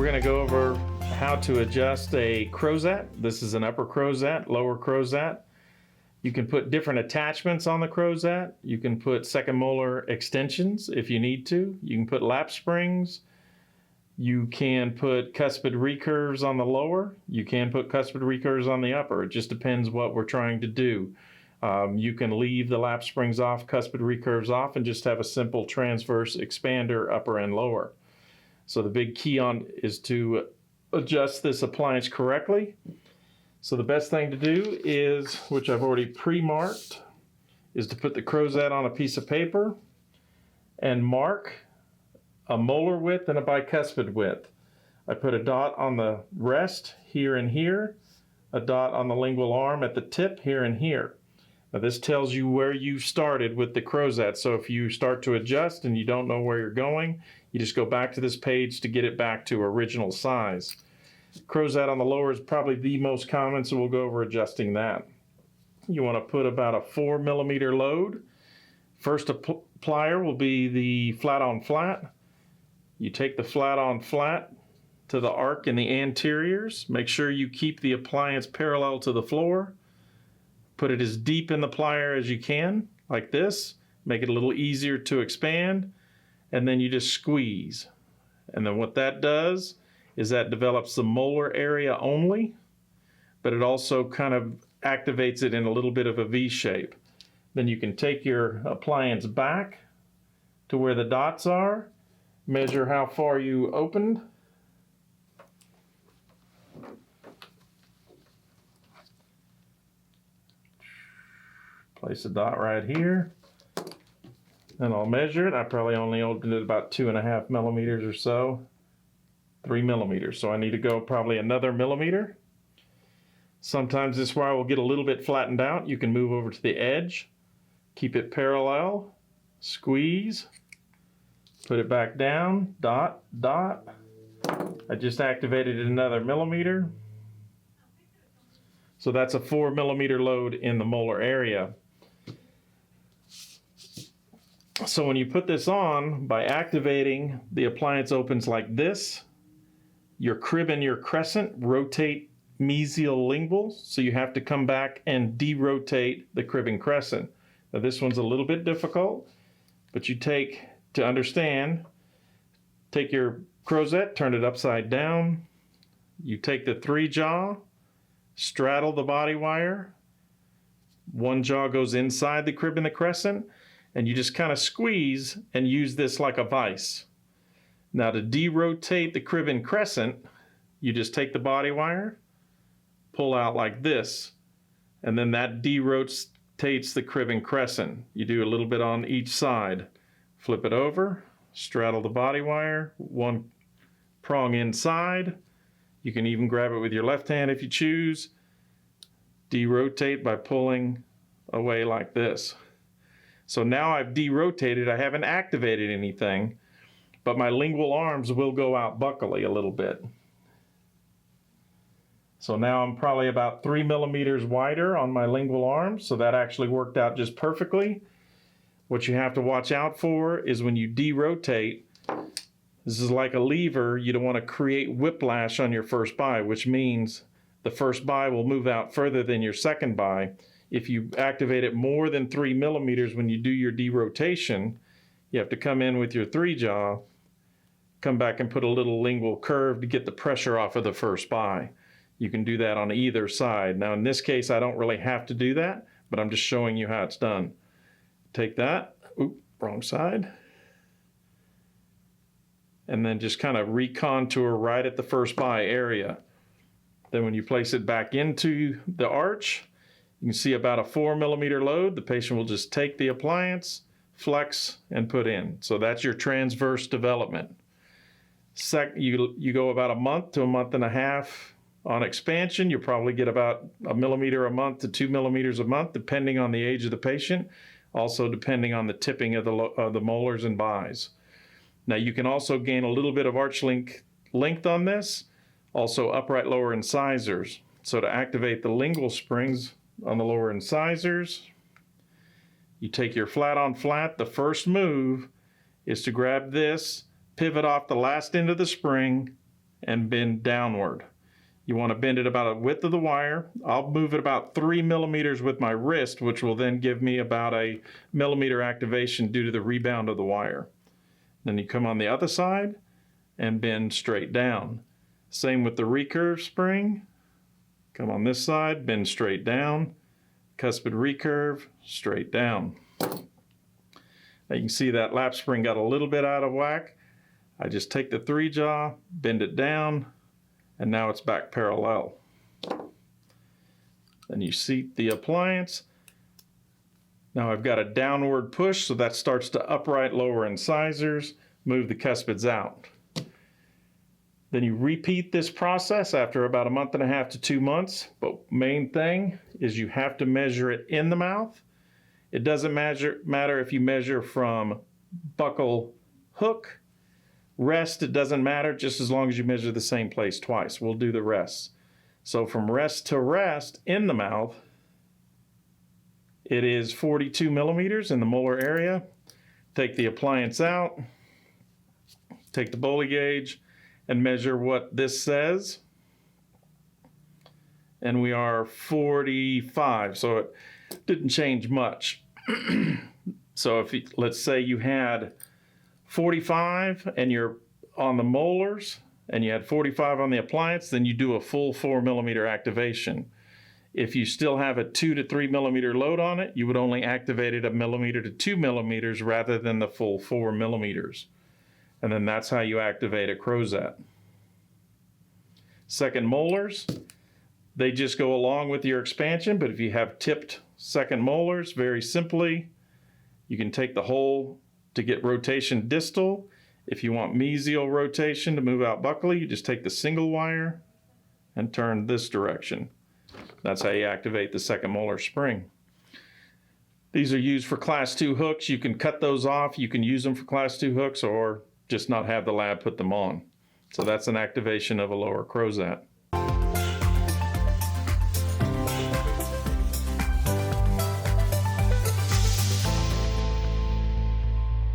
going to go over how to adjust a Crozat. This is an upper Crozat, lower Crozat. You can put different attachments on the Crozat. You can put second molar extensions if you need to. You can put lap springs. You can put cuspid recurves on the lower. You can put cuspid recurves on the upper. It just depends what we're trying to do. You can leave the lap springs off, cuspid recurves off, and just have a simple transverse expander upper and lower. So the big key is to adjust this appliance correctly. So the best thing to do is, which I've already pre-marked, is to put the Crozat on a piece of paper and mark a molar width and a bicuspid width. I put a dot on the rest here and here, a dot on the lingual arm at the tip here and here. Now this tells you where you started with the Crozat. So if you start to adjust and you don't know where you're going, you just go back to this page to get it back to original size. Crozat on the lower is probably the most common, so we'll go over adjusting that. You want to put about a 4 millimeter load. First plier will be the flat on flat. You take the flat on flat to the arc in the anteriors. Make sure you keep the appliance parallel to the floor. Put it as deep in the plier as you can, like this. Make it a little easier to expand. And then you just squeeze. And then what that does is that develops the molar area only, but it also kind of activates it in a little bit of a V shape. Then you can take your appliance back to where the dots are, measure how far you opened. Place a dot right here, and I'll measure it. I probably only opened it about 2.5 millimeters or so, 3 millimeters. So I need to go probably another millimeter. Sometimes this wire will get a little bit flattened out. You can move over to the edge, keep it parallel, squeeze, put it back down, dot, dot. I just activated it another millimeter. So that's a 4 millimeter load in the molar area. So when you put this on, by activating, the appliance opens like this. Your crib and your crescent rotate mesial lingual, so you have to come back and de-rotate the crib and crescent. Now this one's a little bit difficult, but you take, to understand, take your Crozat, turn it upside down. You take the 3-jaw, straddle the body wire. One jaw goes inside the crib and the crescent, and you just kind of squeeze and use this like a vise. Now to de-rotate the crib and crescent, you just take the body wire, pull out like this, and then that de-rotates the crib and crescent. You do a little bit on each side. Flip it over, straddle the body wire, one prong inside. You can even grab it with your left hand if you choose. De-rotate by pulling away like this. So now I've de-rotated, I haven't activated anything, but my lingual arms will go out buccally a little bit. So now I'm probably about 3 millimeters wider on my lingual arms, so that actually worked out just perfectly. What you have to watch out for is when you de-rotate, this is like a lever, you don't want to create whiplash on your first buy, which means the first buy will move out further than your second buy. If you activate it more than 3 millimeters when you do your de-rotation, you have to come in with your 3-jaw, come back and put a little lingual curve to get the pressure off of the first buy. You can do that on either side. Now in this case, I don't really have to do that, but I'm just showing you how it's done. Take that, oop, wrong side, and then just kind of recontour right at the first buy area. Then when you place it back into the arch, you can see about a 4 millimeter load. The patient will just take the appliance, flex, and put in. So that's your transverse development. You go about a month to a month and a half on expansion. You'll probably get about 1 millimeter a month to 2 millimeters a month, depending on the age of the patient, also depending on the tipping of the molars and buys. Now you can also gain a little bit of arch length on this, also upright lower incisors. So to activate the lingual springs on the lower incisors, you take your flat on flat. The first move is to grab this, pivot off the last end of the spring, and bend downward. You want to bend it about a width of the wire. I'll move it about 3 millimeters with my wrist, which will then give me about a millimeter activation due to the rebound of the wire. Then you come on the other side and bend straight down. Same with the recurve spring. Come on this side, bend straight down. Cuspid recurve, straight down. Now you can see that lap spring got a little bit out of whack. I just take the 3-jaw, bend it down, and now it's back parallel. Then you seat the appliance. Now I've got a downward push, so that starts to upright, lower incisors, move the cuspids out. Then you repeat this process after about a month and a half to 2 months, but main thing is you have to measure it in the mouth. It doesn't matter if you measure from buccal hook, rest, it doesn't matter, just as long as you measure the same place twice. We'll do the rest. So from rest to rest in the mouth, it is 42 millimeters in the molar area. Take the appliance out, take the Bowley gauge, and measure what this says. And we are 45, so it didn't change much. So if let's say you had 45 and you're on the molars and you had 45 on the appliance, then you do a full 4 millimeter activation. If you still have a 2 to 3 millimeter load on it, you would only activate it 1 millimeter to 2 millimeters rather than the full 4 millimeters. And then that's how you activate a Crozat. Second molars, they just go along with your expansion, but if you have tipped second molars, very simply, you can take the hole to get rotation distal. If you want mesial rotation to move out buccally, you just take the single wire and turn this direction. That's how you activate the second molar spring. These are used for class 2 hooks. You can cut those off. You can use them for class 2 hooks or just not have the lab put them on. So that's an activation of a lower Crozat.